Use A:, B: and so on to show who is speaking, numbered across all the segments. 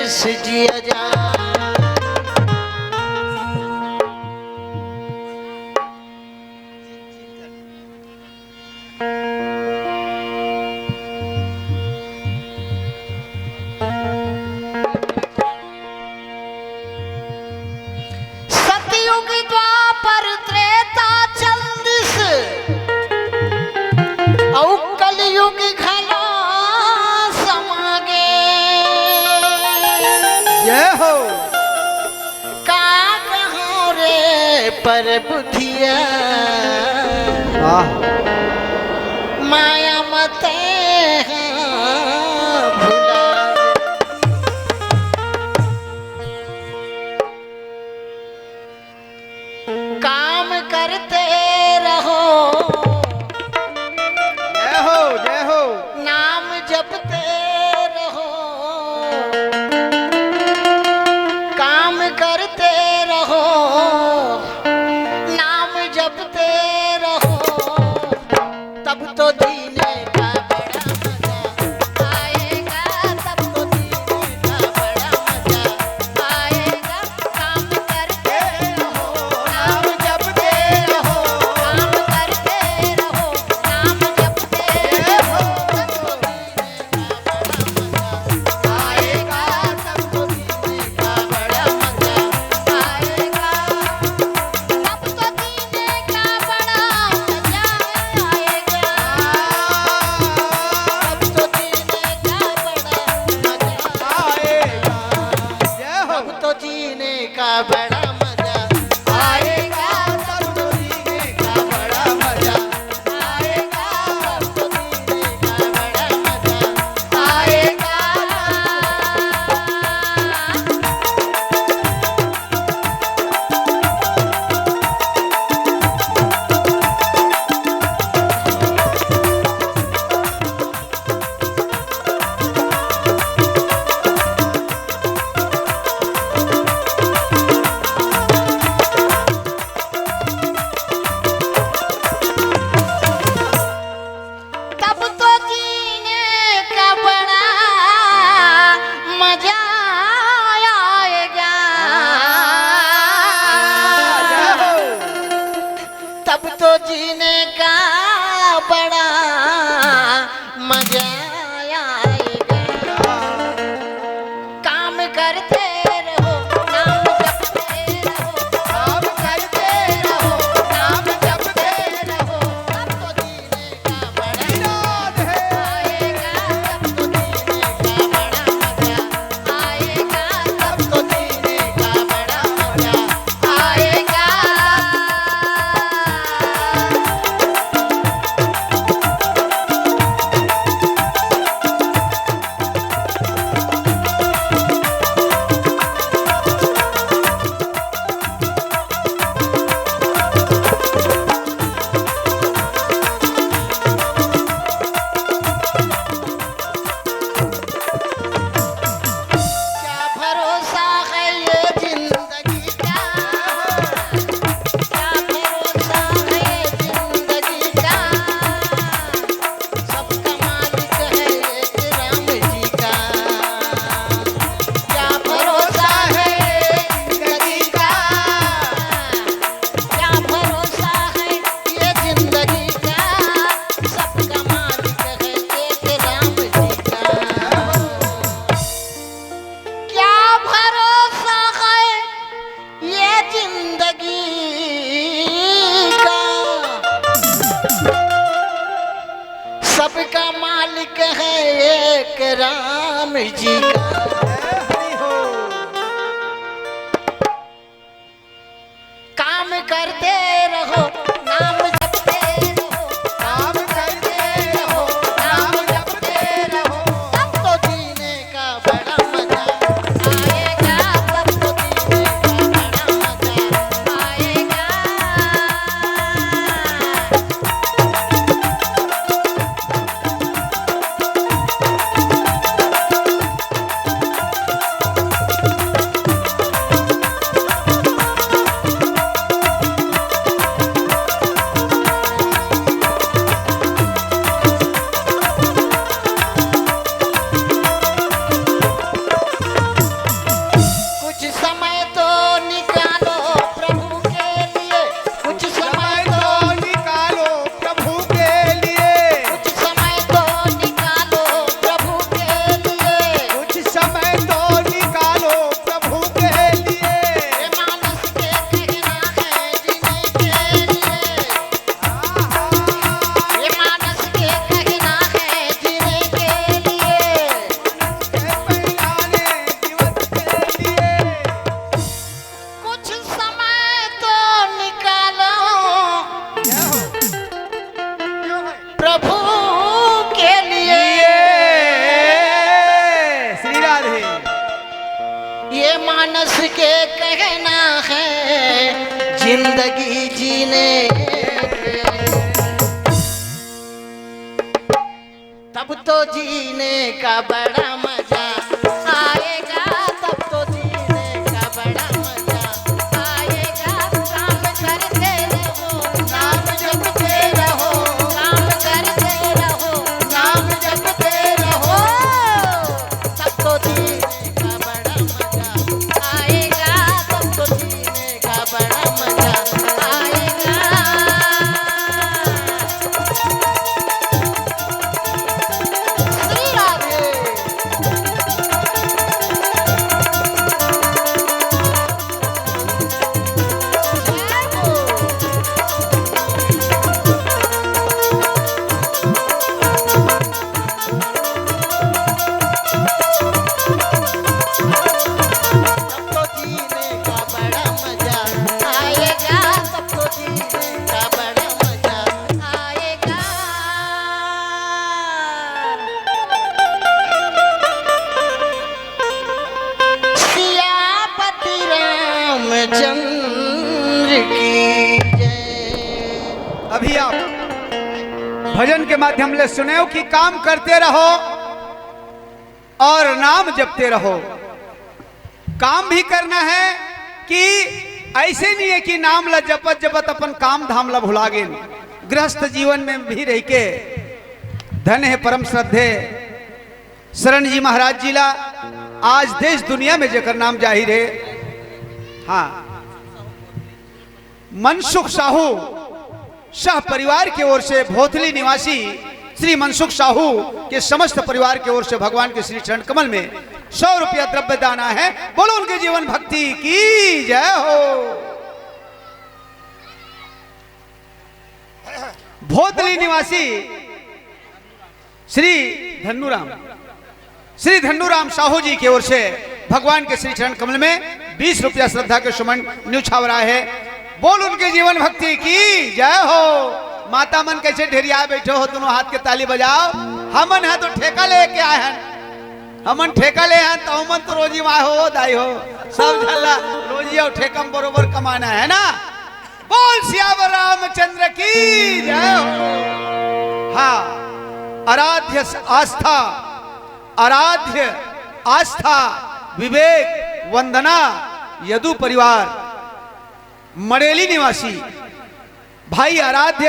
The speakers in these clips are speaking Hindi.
A: से जिया जा। सतयुग द्वापर त्रेता चंदिस और कलयुग घना समागे।
B: जय हो।
A: का कहो रे पर बुधिया माया मते भुला। काम करते रहो,
B: जय हो जय हो।
A: नाम जपते रहो, काम करते रहो, नाम जपते रहो, तब तो जीने का बड़ा मजा आएगा, तब तो जीने का बड़ा मजा आएगा। काम करते रहो, नाम जपते रहो, काम करते रहो, नाम जपते रहो, तब तो जीने का बड़ा मजा आएगा, तब तो जीने का बड़ा मजा आएगा, तब तो जीने का बड़ा मजा आएगा,
B: जय हो।
A: तब तो जीने का बड़ा मजा आएगा, तब तो जीने का बड़ा मजा आएगा, तब तो जीने का बड़ा मजा आएगा। तब तो जीने का बड़ा मजा आएगा, तब तो जीने का बड़ा मजा आएगा। काम करते रहो, नाम जपते रहो, काम करते रहो, नाम जपते रहो, तब तो जीने का बड़ा आएगा, तब तो जीने का बड़ा मजा आएगा, तब तो जीने का बड़ा मजा आएगा। क्या भरोसा है ये जिंदगी का, क्या भरोसा है ये जिंदगी का, सबका मालिक है एक राम जी का। क्या भरोसा है ये जिंदगी का, क्या भरोसा है ये जिंदगी का, सबका मालिक है एक राम जी का। क्या भरोसा है ये जिंदगी का, सबका मालिक है एक राम जी का।
B: हरि हो।
A: काम करते रहो, नाम जपते रहो, काम करते रहो, नाम जपते रहो, तब तो जीने का बड़ा मजा आएगा, तब तो जीने का बड़ा मजा आएगा। मानस के कहना है जिंदगी जीने तब तो जीने का बड़ा मजा आएगा, तब तो जीने का बड़ा मजा आएगा। काम करते रहो, नाम जपते रहो, काम करते रहो, नाम जपते रहो, तब तो जीने का बड़ा मजा आएगा, तब तो जीने का बड़ा मजा आएगा। चंद्र की जय।
B: अभी आप भजन के माध्यम से सुने हो कि काम करते रहो और नाम जपते रहो। काम भी करना है कि ऐसे नहीं है कि नाम ला जपत जपत अपन काम धाम ला भुला गे। गृहस्थ जीवन में भी रह के धन है परम श्रद्धे शरण जी महाराज जी ला आज देश दुनिया में जकर नाम जाहिर है। हाँ, मनसुख साहू शाह परिवार की ओर से भोथली निवासी श्री मनसुख साहू के समस्त परिवार की ओर से भगवान के श्री चरण कमल में 100 रुपया द्रव्य दाना है। बोलो उनके जीवन भक्ति की जय हो। भोथली निवासी श्री धन्नूराम साहू जी की ओर से भगवान के श्री चरण कमल में 20 रुपया श्रद्धा के सुमन न्यूछावरा है। बोल उनके जीवन भक्ति की जय हो। माता मन कैसे ढेरिया बैठे हो, दोनों हाथ के ताली बजाओ। हमन है तो ठेका लेके आए हैं, हमन ठेका ले हैं तो हमन तो रोजी माँ हो दाई हो सब झल्ला रोजी और ठेकम बरोबर कमाना है ना। बोल सियावर रामचंद्र की जय हो। हाँ, आराध्य आस्था विवेक वंदना यदु परिवार मड़ेली निवासी भाई आराध्य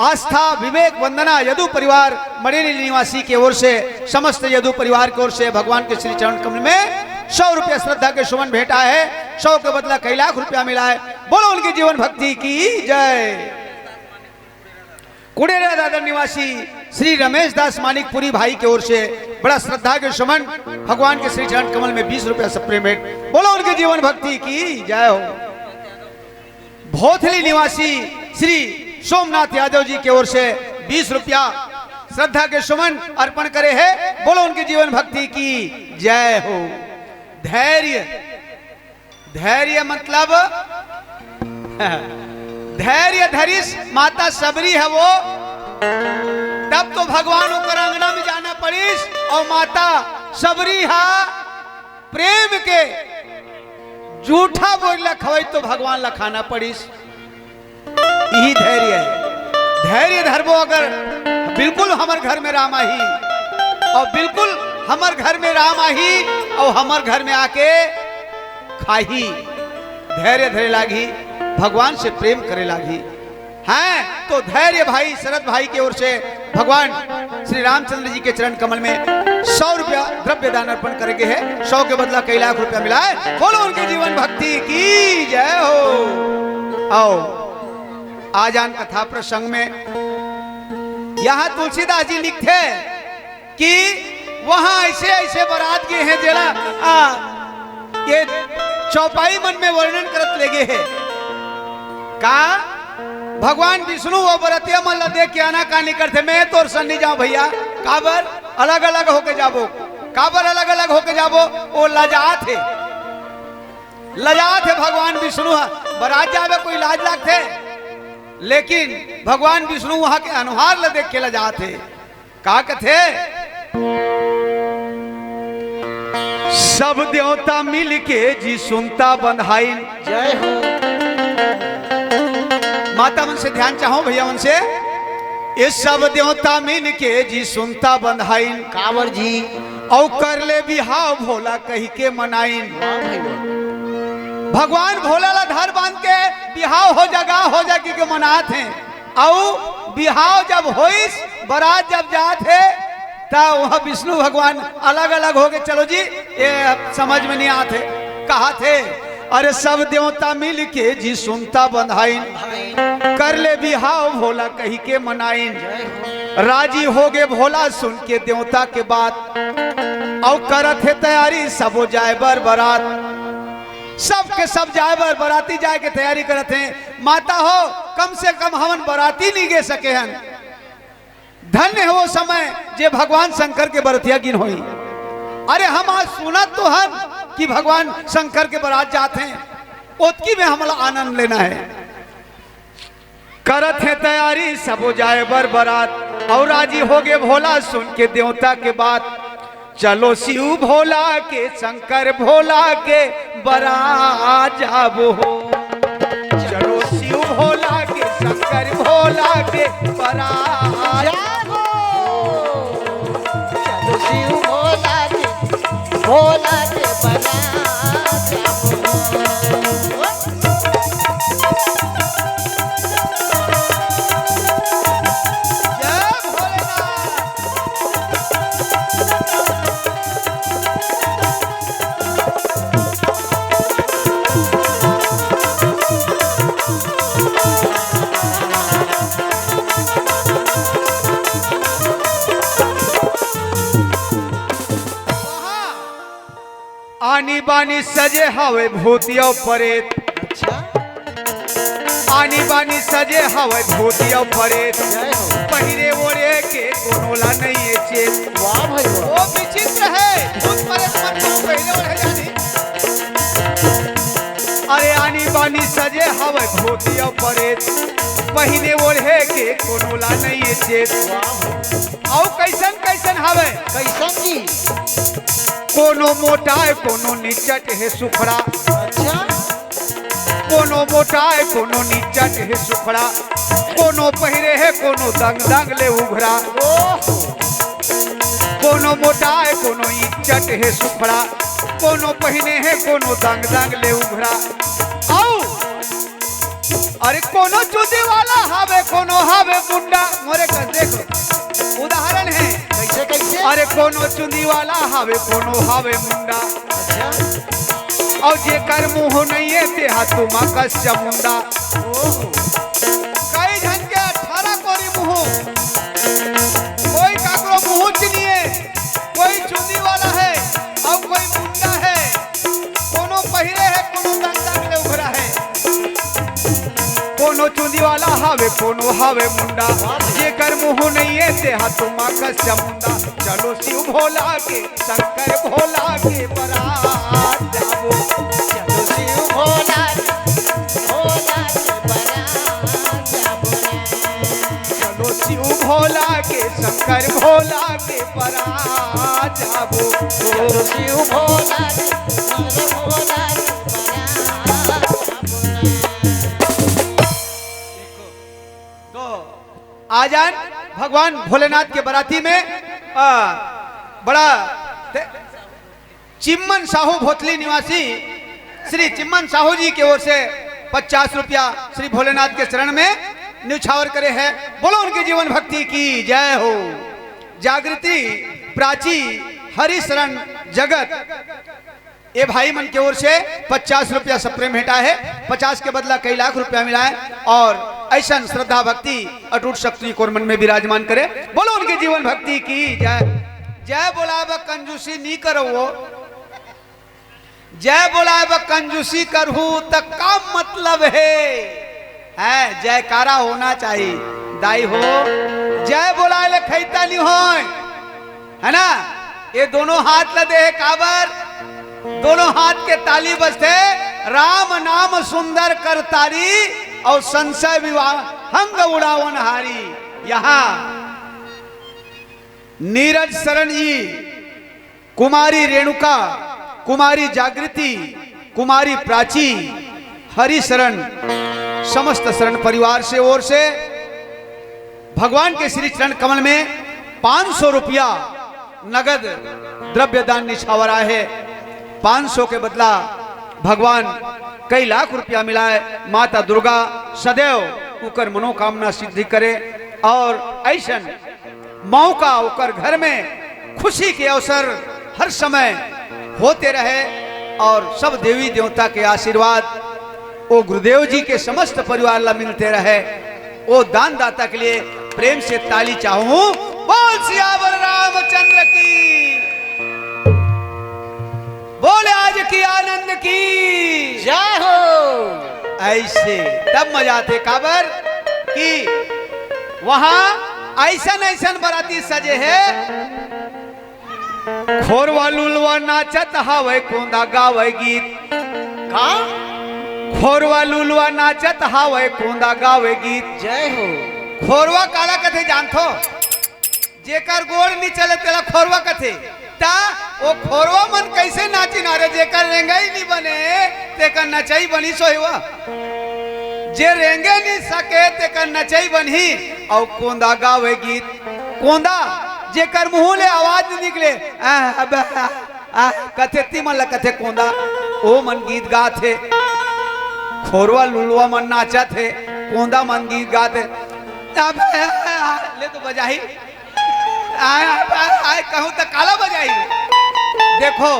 B: आस्था विवेक वंदना यदु परिवार मड़ेली निवासी की ओर से समस्त यदु परिवार की ओर से भगवान के श्री चरण कमल में 100 रुपया श्रद्धा के सुमन भेंटा है। 100 के बदला कई लाख रुपया मिला है। बोलो उनकी जीवन भक्ति की जय। कुड़ेरा दादर निवासी श्री रमेश दास मानिकपुरी भाई की ओर से बड़ा श्रद्धा के सुमन भगवान के श्री चरण कमल में 20 रुपया सप्रे भेंट। बोलो उनके जीवन भक्ति की जय हो। भोथली निवासी श्री सोमनाथ यादव जी की ओर से 20 रुपया श्रद्धा के सुमन अर्पण करे है। बोलो उनके जीवन भक्ति की जय हो। धैर्य मतलब धैर्य धरिस माता सबरी है वो, तब तो भगवान ऊपर अंगना में जाना पड़ीस। और माता सबरी है प्रेम के झूठा बोल खवाई तो भगवान ला खाना पड़ीस। यही धैर्य है। धैर्य धरबो अगर बिल्कुल हमार घर में राम आही और बिल्कुल हमार घर में राम आही और हमार घर में आके खाही। धैर्य धरे लागी, भगवान से प्रेम करे लागी। हैं तो धैर्य भाई शरद भाई की ओर से भगवान श्री रामचंद्र जी के चरण कमल में 100 रुपया द्रव्य दान अर्पण करेंगे है। 100 के बदला कई लाख रुपया मिला है। बोलो उनके जीवन भक्ति की जय हो। आओ आजान कथा प्रसंग में यहाँ तुलसीदास जी लिखते कि वहां ऐसे ऐसे बारात गए हैं जरा ये चौपाई मन में वर्णन करत लेगे है का भगवान विष्णु वो बरतिया मन ला देख के आना कानी करते। मैं तो सन्नी जाऊं भैया काबर अलग अलग होके जाबो, काबर अलग अलग होके जाबो। वो लजात है भगवान विष्णु बरात जावे कोई लाज लागते, लेकिन भगवान विष्णु वहां के अनुहार ला देख के लजात है। का कथे सब देवता मिल के जी सुनता बंधाई।
A: जय हो।
B: माता मन से ध्यान चाहो भैया मन से, ये सब देवता मिल के जी सुनता बंधाई।
A: कांवर जी।
B: और कर ले बिहाव भोला कही के मनाइन।
A: वाह भाई वाह।
B: भगवान भोला ला धार बांध के बिहाव हो जगा हो जाके के मनात हैं। और बिहाव जब होइस बारात जब जात है तब वह विष्णु भगवान अलग अलग हो गए। चलो जी ये समझ में नहीं आते कहा थे। अरे सब देवता मिल के जी सुनता बंधाइन। कर ले बिहाव भोला कही के मनाइन। राजी हो गए भोला सुन के देवता के बात। और करत है तैयारी सबो जाए बर बारात। सब के सब जाए बर बराती जाए के तैयारी करत हैं। माता हो कम से कम हमन बराती नहीं गे सके हैं। धन्य है वो समय जे भगवान शंकर के बरतिया गिन होई। अरे हम आज सुना तो हम कि भगवान शंकर के बारात जाते हैं, ओतकी में हमला आनंद लेना है। करत है तैयारी सबो जाए बर बारात। और राजी हो गए भोला सुन के देवता के बात। चलो शिव भोला के शंकर भोला के बारात जाबो हो। चलो शिव भोला के शंकर भोला के बारात
A: जागो। चलो शिव भोला के बारात जागो।
B: जय भोलेनाथ। आनी बानी सजे हवे भूतिया परेत।
A: अच्छा।
B: आनी बानी सजे हवे भूतिया परेत।
A: जय हो।
B: पहिरे ओरे के कोनोला नहीं है चेत।
A: वाह भाई वाह।
B: वो विचित्र है भूत परेत मन को पहिरे ओरे जानी। अरे आनी बानी सजे हवे भूतिया परेत। पहिरे ओरे के कोनोला नहीं है चेत।
A: वाह।
B: और कैसन कैसन हवे
A: कैसन जी।
B: कोनो मोटा है कोनो निचट है सुखड़ा।
A: अच्छा।
B: कोनो मोटा है कोनो निचट है सुखड़ा। कोनो पहिरे है कोनो दंग दंग ले उघरा। कोनो मोटा है कोनो इचट है सुखड़ा। कोनो पहिने है कोनो दंग दंग ले उघरा। आओ अरे कोनो चूदी वाला हावे कोनो हावे मुंडा। मोरे कर देखो उदाहरण है।
A: कैसे कैसे।
B: अरे कोनो चुंदी वाला हावे कोनो हावे मुंडा।
A: अच्छा।
B: और जे कर मुंह नहीं है ते हाथों मा कस चमुंडा। कई जन के 18 कोरी मुंह। कोई काकरो मुंह चिनिए, कोई चुंदी वाला है और कोई मुंडा है। कोनो पहिरे है कोनो दंगा में उभरा है। कोनो चुंदी वाला हावे कोनो हावे मुंडा। जे कर मुंह नहीं है ते हाथों मा कस चमुंडा। चलो शिव भोला के शंकर भोला के बारात जाबो।
A: चलो शिव भोला के बारात जाबो।
B: चलो शिव भोला के शंकर भोला के बारात जाबो।
A: चलो शिव भोला के बारात
B: तो आजान भगवान भोलेनाथ के बाराती में बड़ा चिम्मन साहू भोतली निवासी श्री चिम्मन साहू जी की ओर से 50 रुपया श्री भोलेनाथ के शरण में न्यौछावर करे हैं। बोलो उनकी जीवन भक्ति की जय हो। जागृति प्राची हरि शरण जगत ये भाई मन की ओर से 50 रुपया सप्रेम भेटा है। 50 के बदला कई लाख रुपया मिला है। और ऐसा श्रद्धा भक्ति अटूट शक्ति को मन में विराजमान करे। बोलो उनकी जीवन भक्ति की जय। जय बोलाए ब कंजूसी नहीं करो वो। जय बोलाए ब कंजूसी करहू तक का मतलब है जयकारा होना चाहिए। दाई हो जय बोलाए ले खैता नहीं हो है ना। ये दोनों हाथ लदे है काबर। दोनों हाथ के ताली बजते राम नाम सुंदर करतारी और संशय विवाह हंग उड़ावन हारी। यहाँ नीरज शरण जी कुमारी रेणुका कुमारी जागृति, कुमारी प्राची, हरि शरण, समस्त शरण परिवार से ओर से भगवान के श्री चरण कमल में 500 रुपया नगद द्रव्य दान निछावरा है। 500 के बदला भगवान कई लाख रुपया मिला है। माता दुर्गा सदैव उकर मनोकामना सिद्धि करे और ऐसन मौका उकर घर में खुशी के अवसर हर समय होते रहे और सब देवी देवता के आशीर्वाद वो गुरुदेव जी के समस्त परिवार ला मिलते रहे। वो दानदाता के लिए प्रेम से ताली चाहूं। बोल सियावर रामचंद्र की, बोले आज की आनंद की
A: जय हो।
B: ऐसे तब मजा आते काबर कि वहां ऐसन ऐसन बराती सजे है। खोरवा लुलवा नाचत हवे, कोंदा गावे गीत।
A: का
B: खोरवा लुलवा नाचत हवे, कोंदा गावे गीत।
A: जय हो।
B: खोरवा काला कथे जानथो? जेकर गोड़ नहीं चले तेला खोरवा कथे। ता वो खोरवा मन कैसे नाची ना रे? जेकर रेंगाई नहीं बने तेकर नचाई बनी सोहेवा। जे रेंगे नहीं सके तेकर नचाई बनी और कोंदा गावे गीत। कोंदा जेकर मुंह ले आवाज निकले कथे ती मन ला कथे कोंदा, ओ मन गीत गाथे। खोरवा लुलवा मन नाचा थे, कोंदा मन गीत गाते। ले तो बजाई कहूं तो काला बजाई। देखो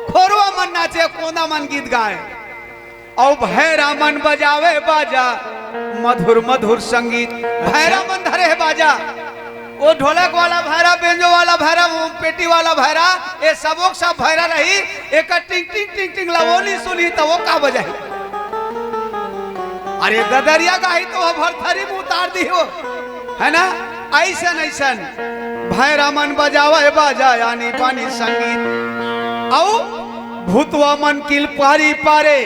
B: खोरवा मन नाचे, कोंदा मन गीत गाए और भैरा मन बजावे बाजा, मधुर मधुर संगीत। भैरा मन धरे है बाजा, वो ढोलक वाला भैरा, बेंजो वाला भैरा, पेटी वाला भैरा, ये सबों सब भैरा रही। एक टिंग टिंग टिंग टिंग ला वो नहीं सुनी तो वो का बजाई। अरे गदरिया गाही तो वो भरथरी में उतार दी हो, है ना? ऐसन ऐसन भैरा मन बजावे बाजा, यानी पानी संगीत। आओ भूतवा मन किल पारी पारे,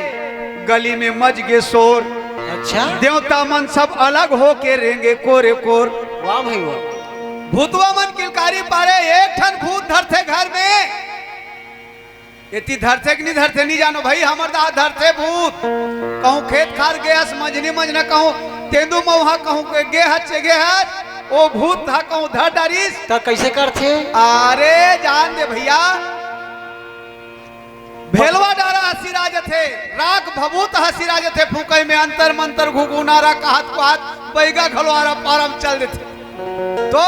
B: गली में मच गे शोर।
A: अच्छा,
B: देवता मन सब अलग हो के रेंगे कोरे कोर।
A: वाह भाई वाह।
B: भूतवा मन किलकारी पारे, एक ठन भूत धरते घर में। इतनी धरते कि नहीं धरते नहीं जानो भाई, हमर दा धरते भूत। कहूं खेत खार गया मजनी मजना, कहूं तेंदू मौहा, कहूं गे हच गे हच, ओ भूत था कहूं धर डारिस।
A: तो कैसे करते?
B: अरे जान दे भैया, भेलवा डारा हसी राज थे, राग भभूत हसी राज थे। फूकई में अंतर मंतर घुघुनारा कहत कहत बैगा घलवारा पारम चल देते। तो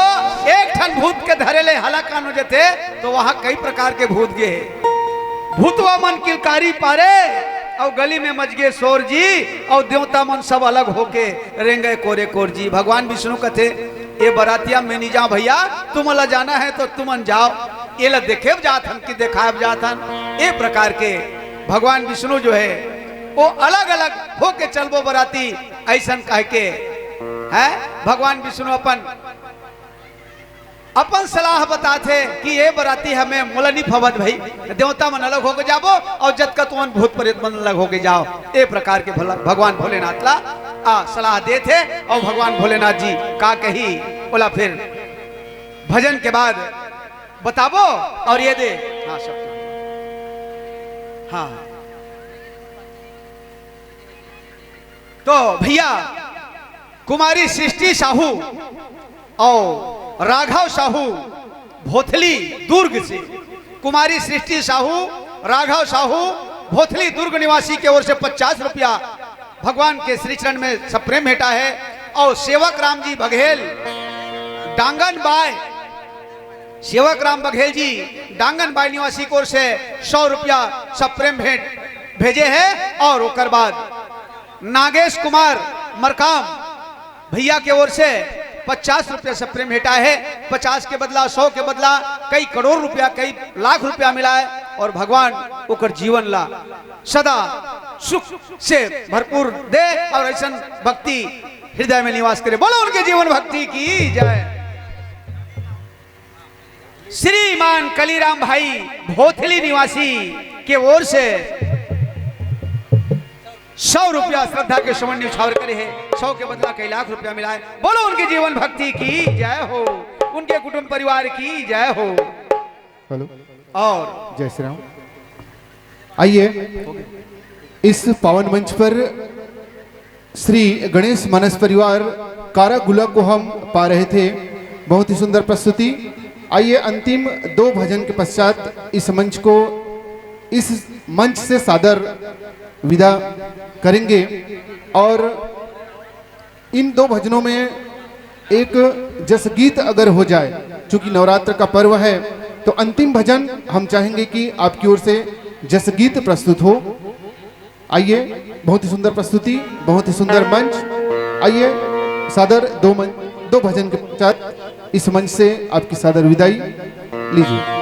B: एक ठन भूत के धरेले हलाकान हो जाते, तो वहां कई प्रकार के भूत गे। भूतवा मन किलकारी पारे और गली में मच गए शोर जी, और देवता मन सब अलग होके रेंगे कोरे कोर जी। भगवान विष्णु कथे ये बरातिया में नहीं जाओ भैया, तुम ला जाना है तो तुमन जाओ, ये ला देखे जाथन कि देखाब जाथन। ये प्रकार के भगवान विष्णु जो है वो अलग अलग होके चलबो बराती। ऐसन कह के है भगवान विष्णु अपन सलाह बताते कि ये बराती हमें मुलनी फवत भाई, देवता मन अलग होके जाबो और जत का तुमन भूत प्रेत मन अलग होके जाओ। ए प्रकार के भगवान भोलेनाथ ला सलाह दे थे। और भगवान भोलेनाथ जी का कही बोला, फिर भजन के बाद बताबो और ये दे। हाँ सब हाँ, तो भैया कुमारी सृष्टि साहू और राघव साहू भोथली दुर्ग से, कुमारी सृष्टि साहू, राघव साहू भोथली दुर्ग निवासी के ओर से 50 रुपया भगवान के श्री चरण में सब प्रेम भेटा है। और सेवक राम जी बघेल डांगन बाय, सेवक राम बघेल जी डांगन बाय निवासी की ओर से 100 रुपया सब प्रेम भेंट भेजे हैं। और ओकर बाद नागेश कुमार मरकाम भैया के ओर से 50 रुपया सब प्रेम भेटा है। 50 के बदला 100 के बदला कई करोड़ रुपया, कई लाख रुपया मिला है। और भगवान ओकर जीवन ला सदा सुख से भरपूर दे और ऐसा भक्ति हृदय में निवास करे। बोलो उनके जीवन भक्ति की जय। श्रीमान कलीराम भाई भोथली निवासी के ओर से 100 रुपया श्रद्धा के सुमन न्यौछावर करे है। 100 के बदला कई लाख रुपया मिला है। बोलो उनके जीवन भक्ति की जय हो, उनके कुटुंब परिवार की जय हो।
C: हेलो
B: और
C: जय श्री राम। आइए इस पावन मंच पर श्री गणेश मानस परिवार कारागुला को हम पा रहे थे। बहुत ही सुंदर प्रस्तुति। आइए अंतिम 2 भजन के पश्चात इस मंच से सादर विदा करेंगे और इन 2 भजनों में एक जस गीत अगर हो जाए, चूंकि नवरात्र का पर्व है, तो अंतिम भजन हम चाहेंगे कि आपकी ओर से जस गीत प्रस्तुत हो। आइए, बहुत ही सुंदर प्रस्तुति, बहुत ही सुंदर मंच। आइए सादर 2 भजन के पश्चात इस मंच से आपकी सादर विदाई लीजिए।